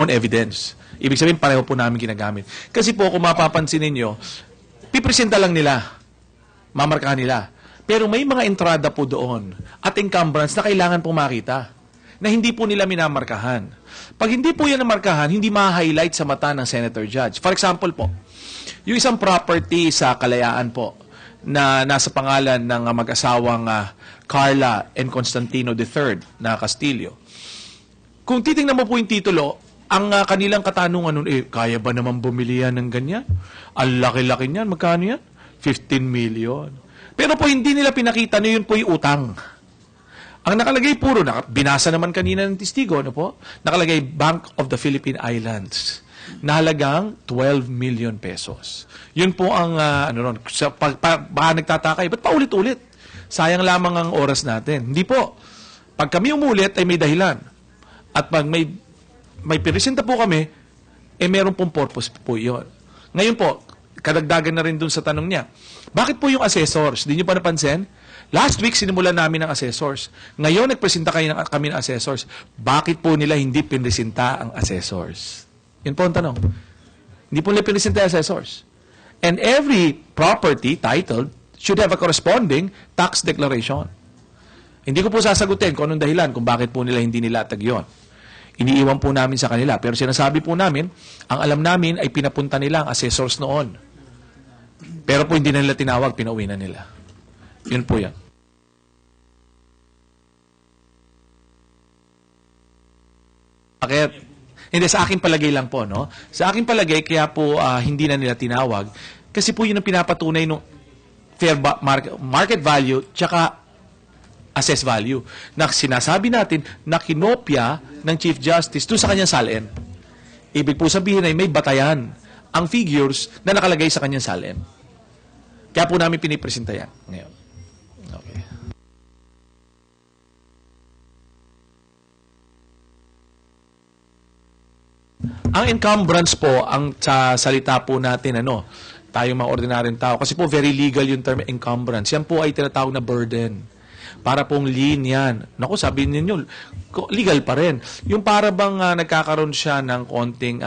on evidence. Ibig sabihin, pareho po namin ginagamit. Kasi po, kung mapapansin ninyo, pipresenta lang nila, mamarkahan nila. Pero may mga entrada po doon at encumbrance na kailangan po makita na hindi po nila minamarkahan. Pag hindi po yan namarkahan, hindi ma-highlight sa mata ng Senator Judge. For example po, yung isang property sa Kalayaan po na nasa pangalan ng mag-asawang Carla and Constantino III na Castillo. Kung titingnan mo po yung titulo, ang kanilang katanungan nun, kaya ba naman bumili yan ng ganyan? Ang laki-laki niyan. Magkano yan? 15 million. Pero po hindi nila pinakita na yun po yung utang. Ang nakalagay puro, binasa naman kanina ng testigo, ano po? Nakalagay Bank of the Philippine Islands na halagang 12 million pesos. Yun po ang, baka nagtataka, ba't paulit-ulit? Sayang lamang ang oras natin. Hindi po. Pag kami umulit, ay may dahilan. At pag may presenta po kami, meron pong purpose po yun. Ngayon po, kadagdagan na rin dun sa tanong niya, bakit po yung assessors? Di nyo pa napansin? Last week, sinimulan namin ng assessors. Ngayon, nagpresenta kami ng assessors. Bakit po nila hindi pinresenta ang assessors? Yun po ang tanong. Hindi po nila pinresenta ang assessors. And every property titled should have a corresponding tax declaration. Hindi ko po sasagutin kung anong dahilan kung bakit po nila hindi nilatag yun. Iniiwan po namin sa kanila. Pero sinasabi po namin, ang alam namin ay pinapunta nila ang assessors noon. Pero po hindi na nila tinawag, pinauwi na nila. Yun po yan. Bakit? Hindi, sa aking palagay lang po, no? Sa aking palagay, kaya po hindi na nila tinawag. Kasi po yun ang pinapatunay ng fair market value tsaka assess value na sinasabi natin na kinopya ng Chief Justice doon sa kanyang SALN. Ibig po sabihin ay may batayan ang figures na nakalagay sa kanyang SALN. Kaya po namin pinipresenta yan ngayon. Okay. Ang encumbrance po, ang sa salita po natin, tayong mga ordinaryong tao, kasi po very legal yung term encumbrance. Yan po ay tinatawag na burden. Para pong lien yan. Naku, sabi ninyo, legal pa rin. Yung para bang nagkakaroon siya ng konting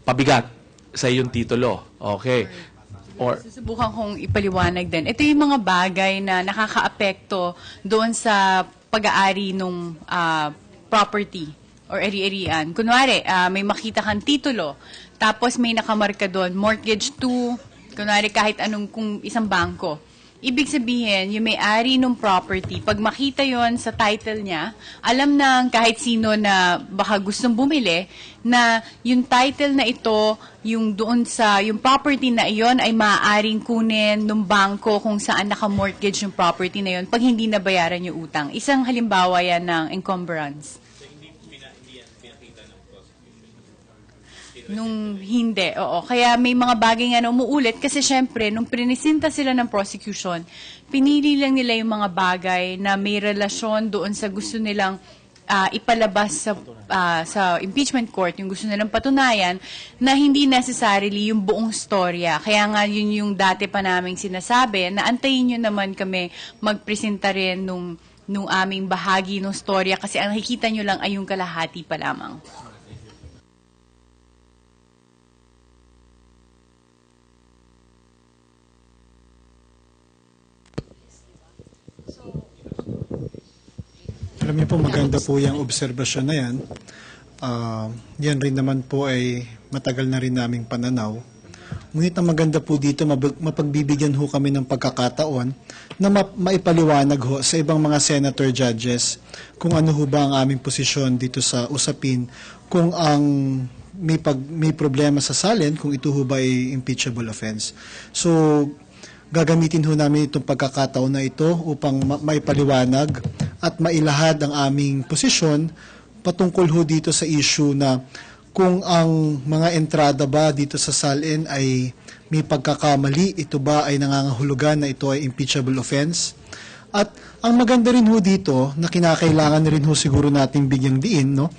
pabigat sa iyong titulo. Okay. Susubukan kong ipaliwanag din. Ito yung mga bagay na nakakaapekto doon sa pag-aari ng property or ari-arian. Kunwari, may makita kang titulo, tapos may nakamarka doon, mortgage to, kunwari kahit anong kung isang bangko. Ibig sabihin, yung may-ari ng property, pag makita yon sa title niya, alam ng kahit sino na baka gustong bumili, na yung title na ito, yung doon sa, yung property na iyon ay maaaring kunin ng bangko kung saan naka-mortgage yung property na yon pag hindi nabayaran yung utang. Isang halimbawa yan ng encumbrance. Nung hindi, oo. Kaya may mga bagay nga na umuulit kasi syempre, nung prinisinta sila ng prosecution, pinili lang nila yung mga bagay na may relasyon doon sa gusto nilang ipalabas sa impeachment court, yung gusto nilang patunayan, na hindi necessarily yung buong storya. Kaya nga yun yung dati pa naming sinasabi, na antayin nyo naman kami magpresenta rin nung aming bahagi ng storya kasi ang nakikita nyo lang ay yung kalahati pa lamang. Alam niyo po, maganda po yung obserbasyon na yan. Yan rin naman po ay matagal na rin naming pananaw. Ngunit ang maganda po dito, mapagbibigyan ho kami ng pagkakataon na maipaliwanag ho sa ibang mga senator judges kung ano ho ba ang aming posisyon dito sa usapin, kung ang may problema sa SALN, kung ito ho ba ay impeachable offense. So, gagamitin ho namin itong pagkakataon na ito upang maipaliwanag at mailahad ang aming posisyon patungkol ho dito sa issue na kung ang mga entrada ba dito sa SALN ay may pagkakamali, ito ba ay nangangahulugan na ito ay impeachable offense. At ang maganda rin ho dito na kinakailangan rin ho siguro nating bigyang diin, no?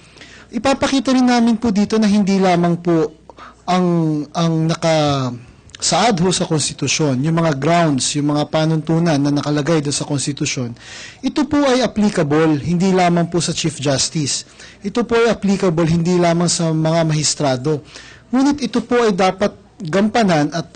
Ipapakita rin namin po dito na hindi lamang po ang saad ho sa konstitusyon, yung mga grounds, yung mga panuntunan na nakalagay doon sa konstitusyon, ito po ay applicable hindi lamang po sa Chief Justice. Ito po ay applicable hindi lamang sa mga mahistrado. Ngunit ito po ay dapat gampanan at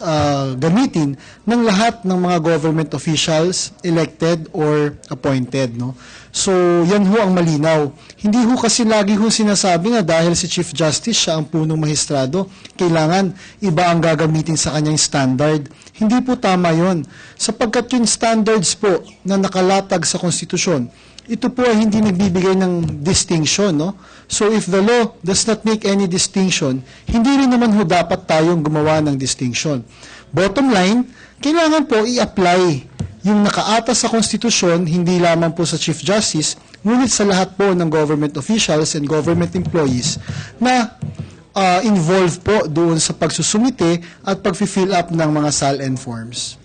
gamitin ng lahat ng mga government officials, elected or appointed. No? So, yan ho ang malinaw. Hindi ho kasi lagi ho sinasabi na dahil si Chief Justice siya ang punong mahistrado, kailangan iba ang gagamitin sa kanyang standard. Hindi po tama yon. Sapagkat yung standards po na nakalatag sa konstitusyon, ito po ay hindi nagbibigay ng distinction, no? So if the law does not make any distinction, hindi rin naman ho dapat tayong gumawa ng distinction. Bottom line, kailangan po i-apply yung nakaatas sa konstitusyon, hindi lamang po sa Chief Justice, ngunit sa lahat po ng government officials and government employees na involved po doon sa pagsusumite at pag-fill up ng mga SALN forms.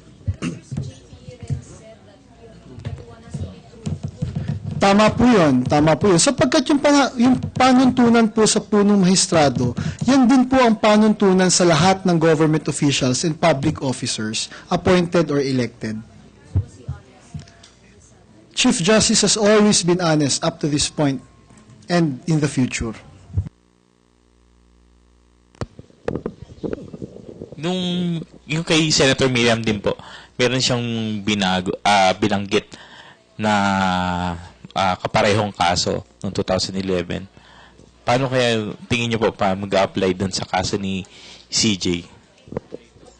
Tama po yun, tama po yun. Sapagkat yung panuntunan po sa punong mahistrado, yan din po ang panuntunan sa lahat ng government officials and public officers, appointed or elected. Chief Justice has always been honest up to this point and in the future. Yung kay Senator Miriam din po, meron siyang binanggit na kaparehong kaso noong 2011. Paano kaya tingin niyo po pa mag-apply doon sa kaso ni CJ?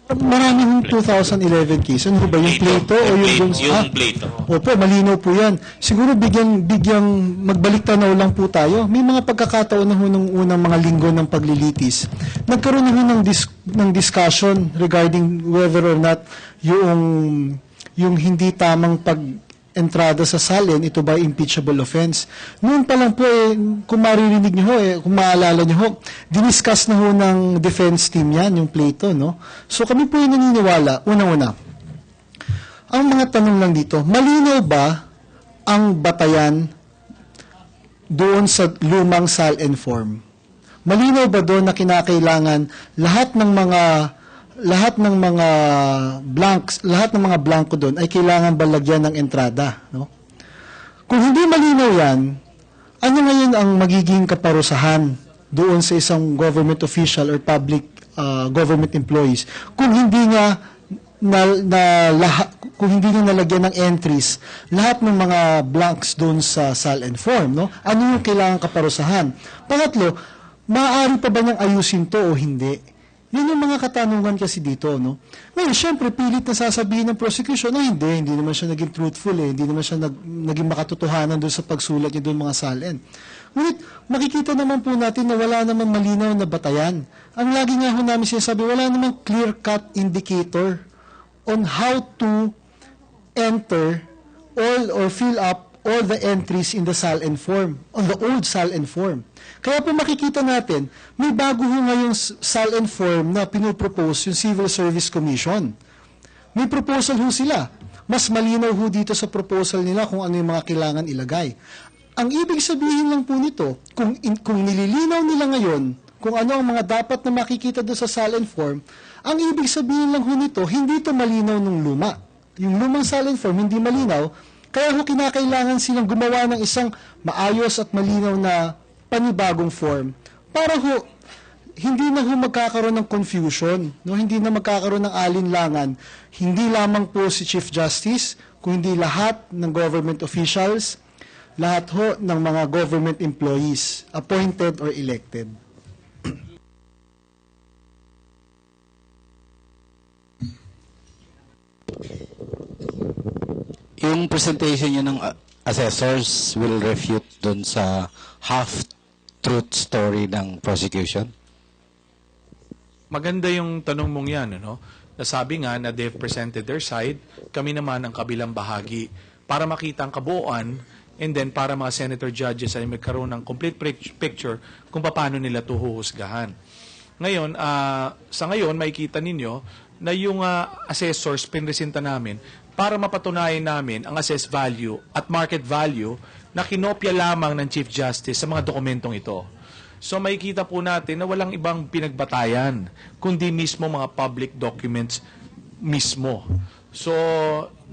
Marami hong 2011 case. Ano ba? Yung Plato o yung Plato? Opo, malinaw po yan. Siguro bigyang magbalik tanaw lang po tayo. May mga pagkakataon na ho nung unang mga linggo ng paglilitis. Nagkaroon na ho ng discussion regarding whether or not yung hindi tamang entrada sa SALN, ito ba impeachable offense? Noon pa lang po, kung maririnig niyo ho, kung maalala niyo ho, diniscuss na ho ng defense team yan, yung Plato, no? So kami po yung naniniwala, unang-una, ang mga tanong lang dito, malinaw ba ang batayan doon sa lumang SALN form? Malinaw ba doon na kinakailangan lahat ng mga blanks, lahat ng mga blanco doon ay kailangan balagyan ng entrada, no? Kung hindi malinaw 'yan, ano ngayon ang magiging kaparusahan doon sa isang government official or public government employees kung hindi niya kung hindi niya nalagyan ng entries lahat ng mga blanks doon sa SALN form, no? Ano yung kailangan kaparusahan? Pangatlo, maaari pa ba niyang ayusin to o hindi? Yun yung mga katanungan kasi dito, no? Ngayon, syempre, pilit na sasabihin ng prosecution na hindi naman siya naging truthful, hindi naman siya naging makatotohanan doon sa pagsulat niya doon mga SALN. Ngunit, makikita naman po natin na wala naman malinaw na batayan. Ang lagi nga ho namin sinasabi, wala namang clear-cut indicator on how to enter all or fill up all the entries in the SALN form, on the old SALN form. Kaya po makikita natin, may bago ho ngayong SALN form na pinopropose yung Civil Service Commission. May proposal ho sila. Mas malinaw ho dito sa proposal nila kung ano yung mga kailangan ilagay. Ang ibig sabihin lang po nito, kung nililinaw nila ngayon, kung ano ang mga dapat na makikita doon sa SALN form, ang ibig sabihin lang ho nito, hindi ito malinaw nung luma. Yung lumang SALN form, hindi malinaw, kaya ho kinakailangan silang gumawa ng isang maayos at malinaw na panibagong form para ho hindi na ho magkakaroon ng confusion, no? Hindi na magkakaroon ng alinlangan, hindi lamang po si Chief Justice, kundi lahat ng government officials, lahat ho ng mga government employees, appointed or elected. Yung presentation niyo ng assessors will refute dun sa half-truth story ng prosecution? Maganda yung tanong mong yan, ano? Nasabi nga na they've presented their side, kami naman ang kabilang bahagi para makita ang kabuuan and then para mga senator judges ay magkaroon ng complete picture kung paano nila ito huhusgahan. Ngayon, sa ngayon, makikita ninyo na yung assessors pinresenta namin para mapatunayan namin ang assessed value at market value na kinopya lamang ng Chief Justice sa mga dokumentong ito. So makikita po natin na walang ibang pinagbatayan, kundi mismo mga public documents mismo. So,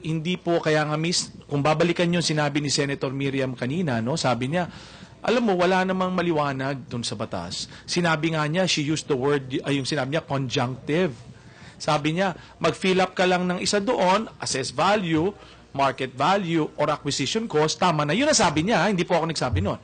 hindi po kaya nga kung babalikan yung sinabi ni Senator Miriam kanina, no, sabi niya, alam mo, wala namang maliwanag dun sa batas. Sinabi nga niya, she used the word, yung sinabi niya, conjunctive. Sabi niya, mag-fill up ka lang ng isa doon, assess value, market value, or acquisition cost, tama na. Yun ang sabi niya, hindi po ako nagsabi noon.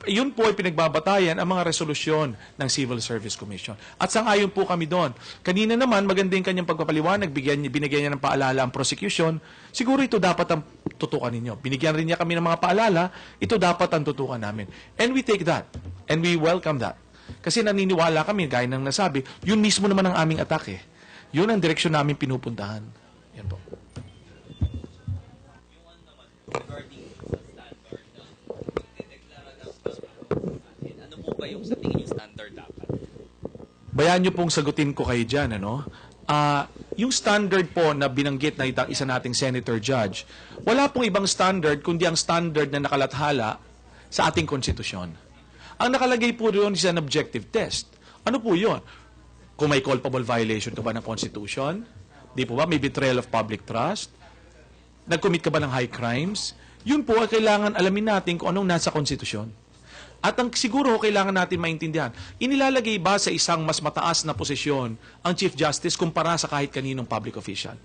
Yun po ay pinagbabatayan ang mga resolusyon ng Civil Service Commission. At sang-ayon po kami doon. Kanina naman, maganda yung kanyang pagpapaliwanag, binigyan niya ng paalala ang prosecution. Siguro ito dapat ang tutukan ninyo. Binigyan rin niya kami ng mga paalala, ito dapat ang tutukan namin. And we take that. And we welcome that. Kasi naniniwala kami, gaya ng nasabi, yun mismo naman ang aming atake. Yun ang direksyon namin pinupuntahan. Yan po. Ano po ba yung sa tingin yung standard dapat? Bayan niyo pong sagutin ko kayo dyan, ano? Yung standard po na binanggit na isa nating senator judge, wala pong ibang standard kundi ang standard na nakalathala sa ating konstitusyon. Ang nakalagay po doon is an objective test. Ano po yun? Kung may culpable violation ka ba ng Constitution? Di po ba? May betrayal of public trust? Nag-commit ka ba ng high crimes? Yun po ay kailangan alamin natin kung anong nasa konstitusyon. At ang siguro kailangan natin maintindihan, inilalagay ba sa isang mas mataas na posisyon ang Chief Justice kumpara sa kahit kaninong public official?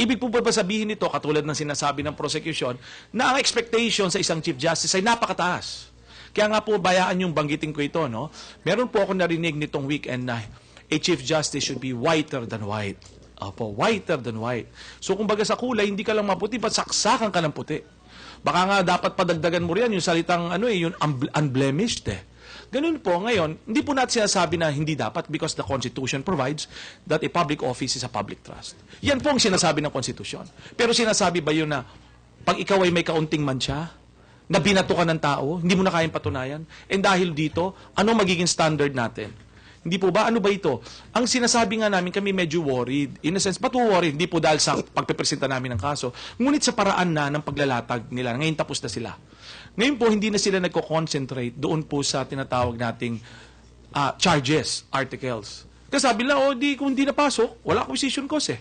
Ibig po ba sabihin nito, katulad ng sinasabi ng prosecution, na ang expectation sa isang Chief Justice ay napakataas? Kaya nga po, bayaan yung banggitin ko ito, no? Meron po ako narinig nitong weekend na a Chief Justice should be whiter than white. Opo, whiter than white. So, kumbaga sa kulay, hindi ka lang maputi, saksakan ka ng puti. Baka nga dapat padagdagan mo riyan yung salitang yung unblemished Ganun po ngayon, hindi po natin sinasabi na hindi dapat because the Constitution provides that a public office is a public trust. Yan po ang sinasabi ng Constitution. Pero sinasabi ba yun na pag ikaw ay may kaunting mancha, na binato ka ng tao, hindi mo na kayang patunayan, and dahil dito, ano magiging standard natin? Hindi po ba? Ano ba ito? Ang sinasabi nga namin, kami medyo worried. In a sense, ba't worried? Hindi po dahil sa pagpipresenta namin ng kaso. Ngunit sa paraan na ng paglalatag nila. Ngayon tapos na sila. Ngayon po, hindi na sila nagko-concentrate doon po sa tinatawag nating charges, articles. Kasi sabi nila, kung hindi napasok, wala acquisition cost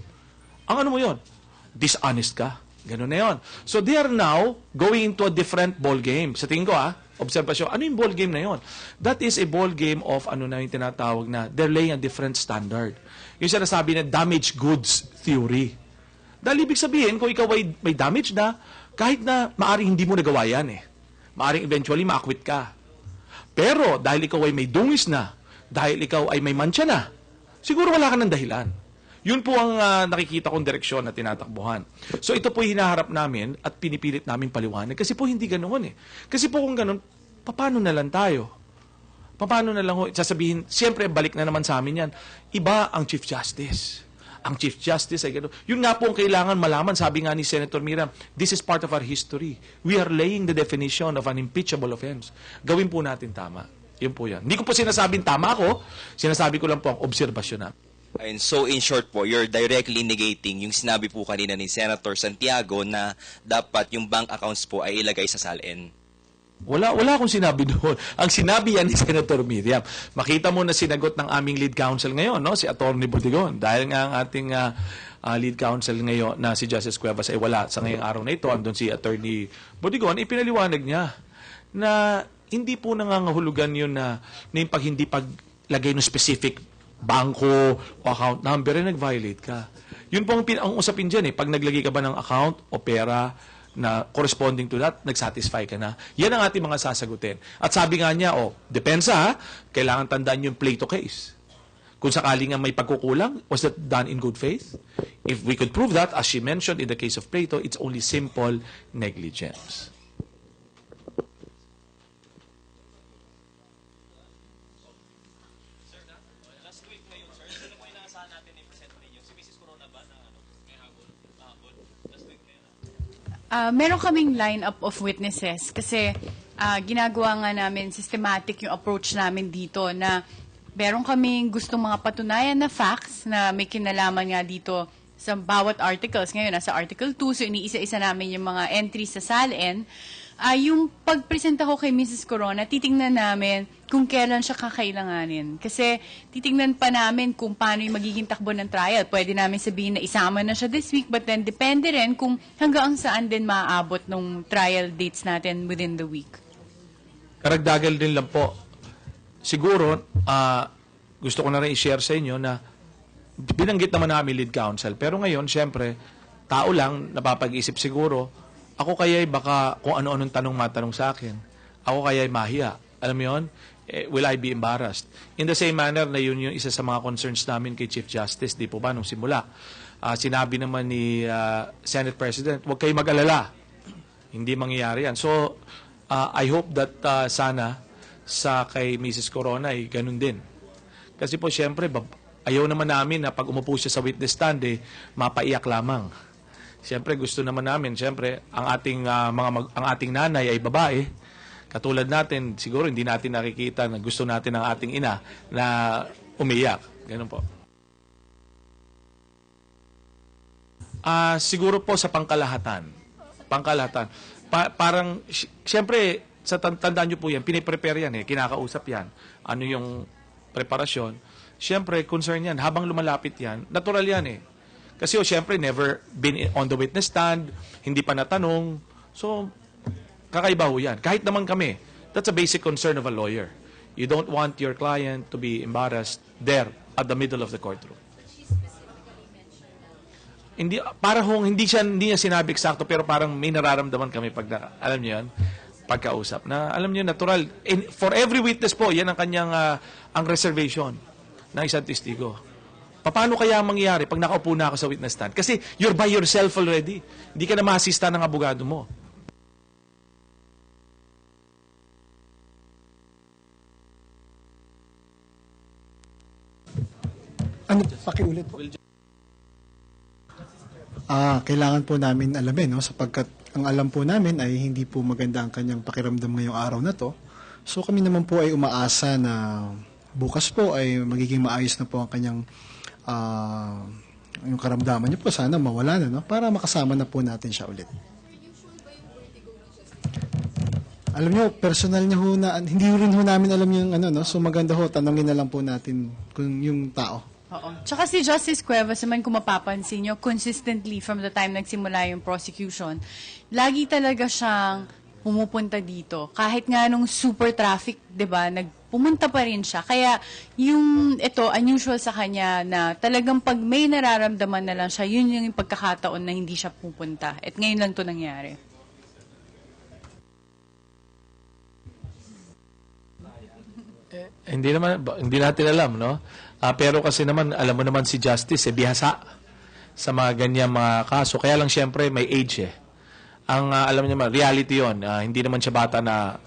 Ang ano mo yon? Dishonest ka. Ganun na yon. So they are now going into a different ball game. Sa tingin ko obserbasyon, ano yung ball game na yon? That is a ball game of na yung tinatawag na they're laying a different standard. Yung sinasabi na damaged goods theory. Dahil ibig sabihin, kung ikaw ay may damage na, kahit na maaring hindi mo nagawa yan maaring eventually ma-acquit ka. Pero dahil ikaw ay may dungis na, dahil ikaw ay may mancha na, siguro wala ka ng dahilan. Yun po ang nakikita kong direksyon na tinatakbuhan. So ito po hinaharap namin at pinipilit namin paliwanag kasi po hindi ganoon Kasi po kung ganoon, paano na lang tayo? Paano na lang sasabihin, siyempre balik na naman sa amin yan. Iba ang Chief Justice. Ang Chief Justice ay ganoon. Yun nga po ang kailangan malaman, sabi nga ni Senator Miriam, this is part of our history. We are laying the definition of an impeachable offense. Gawin po natin tama. Yun po yan. Hindi ko po sinasabing tama ako, sinasabi ko lang po ang obserbasyon na. And so in short po, you're directly negating yung sinabi po kanina ni Senator Santiago na dapat yung bank accounts po ay ilagay sa SALN. Wala akong sinabi doon. Ang sinabi yan ni Senator Miriam. Makita mo na sinagot ng aming lead counsel ngayon, no? Si Atty. Bordigon. Dahil nga ang ating lead counsel ngayon na si Justice Cuevas ay wala sa ngayong araw na ito, andun si Atty. Bordigon, ipinaliwanag niya na hindi po nangangahulugan yun na yung hindi paglagay ng specific bangko o account number ay nag-violate ka. Yun po ang usapin dyan Pag naglagay ka ba ng account o pera na corresponding to that, nag-satisfy ka na. Yan ang ating mga sasagutin. At sabi nga niya, depensa kailangan tandaan yung Plato case. Kung sakali nga may pagkukulang, was that done in good faith? If we could prove that, as she mentioned in the case of Plato, it's only simple negligence. Meron kaming line-up of witnesses kasi ginagawa nga namin systematic yung approach namin dito na meron kaming gustong mga patunayan na facts na may kinalaman nga dito sa bawat articles. Ngayon, nasa Article 2, so iniisa-isa namin yung mga entries sa SALN. Yung pagpresenta ko kay Mrs. Corona, titingnan namin kung kailan siya kakailanganin. Kasi titingnan pa namin kung paano yung magiging takbo ng trial. Pwede namin sabihin na isama na siya this week, but then depende rin kung hanggang saan din maaabot ng trial dates natin within the week. Karagdagan din lang po. Siguro, gusto ko na rin i-share sa inyo na binanggit naman namin lead counsel. Pero ngayon, siyempre, tao lang, napapag-isip siguro, ako kaya'y baka kung ano-anong tanong matanong sa akin. Ako kaya'y mahiya. Alam mo yun? Will I be embarrassed? In the same manner na yun yung isa sa mga concerns namin kay Chief Justice, di po ba, nung simula. Sinabi naman ni Senate President, huwag kayo mag-alala. Hindi mangyayari yan. So, I hope that sana sa kay Mrs. Corona ay ganun din. Kasi po, siyempre, ayaw naman namin na pag umupo siya sa witness stand, mapaiyak lamang. Siyempre, gusto naman namin, siyempre, ang ating nanay ay babae. Katulad natin, siguro hindi natin nakikita na gusto natin ang ating ina na umiyak. Ganun po. Siguro po sa pangkalahatan. Parang, siyempre, tandaan nyo po yan, piniprepare yan kinakausap yan. Ano yung preparasyon. Siyempre, concern yan. Habang lumalapit yan, natural yan Kasi siyempre, never been on the witness stand, hindi pa natanong. So, kakaiba ho yan. Kahit naman kami, that's a basic concern of a lawyer. You don't want your client to be embarrassed there at the middle of the courtroom. Hindi niya sinabi eksakto, pero parang may nararamdaman kami alam niyo yan, pagkausap. Na alam niyo, natural. For every witness po, yan ang kanyang ang reservation ng isang testigo. Paano kaya mangyayari pag nakaupo na ako sa witness stand? Kasi you're by yourself already. Hindi ka na ma-assista ng abogado mo. Ano, pakiulit po. Kailangan po namin alamin, sapagkat ang alam po namin ay hindi po maganda ang kanyang pakiramdam ngayong araw na to. So kami naman po ay umaasa na bukas po ay magiging maayos na po ang kanyang yung karamdaman niyo po, sana mawala na, para makasama na po natin siya ulit. Alam niyo, personal niya hindi rin namin alam yung so maganda tanongin na lang po natin kung yung tao. Oo. Tsaka si Justice Cuevas naman, kung mapapansin nyo, consistently from the time nagsimula yung prosecution, lagi talaga siyang pumupunta dito. Kahit nga nung super traffic, 'di ba, pumunta pa rin siya. Kaya ito unusual sa kanya na talagang pag may nararamdaman na lang siya, yun yung pagkakataon na hindi siya pupunta. At ngayon lang 'to nangyari. Hindi natin alam, no? Pero kasi naman, alam mo naman si Justice, bihasa sa mga ganyan mga kaso. Kaya lang siyempre may age Ang alam niyo naman, reality yon. Hindi naman siya bata na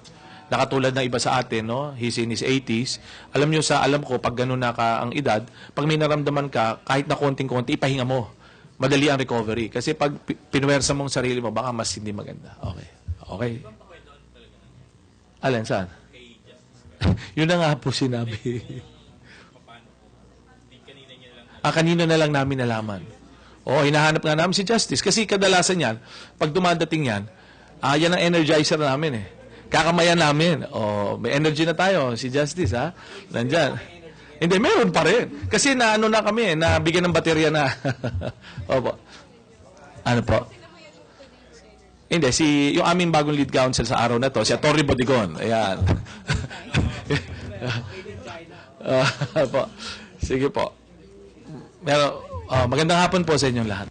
nakatulad ng iba sa atin, no? He's in his 80s. Alam niyo alam ko, pag gano'n na ka ang edad, pag may naramdaman ka, kahit na konting-konti, ipahinga mo. Madali ang recovery. Kasi pag pinuwersa mong sarili mo, baka mas hindi maganda. Okay. Alin, saan? Yun na nga po sinabi. Kanina na lang namin nalaman. Hinahanap nga namin si Justice. Kasi kadalasan yan, pag dumadating yan, yan ang energizer namin Kakamayan namin. May energy na tayo. Si Justice, Nandyan. Hindi, meron pa rin. Kasi na kami, nabigyan ng baterya na. Opo. Ano po? Hindi, yung aming bagong lead counsel sa araw na to, si Atty. Bodigon. Ayan. Po. Sige po. Pero, magandang hapon po sa inyong lahat.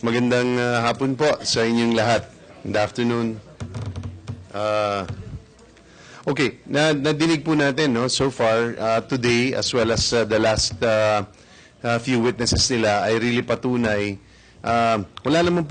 magandang hapon po sa inyong lahat. Good afternoon. Okay, nadinig po natin no, so far today as well as the last few witnesses nila ay really patunay wala naman po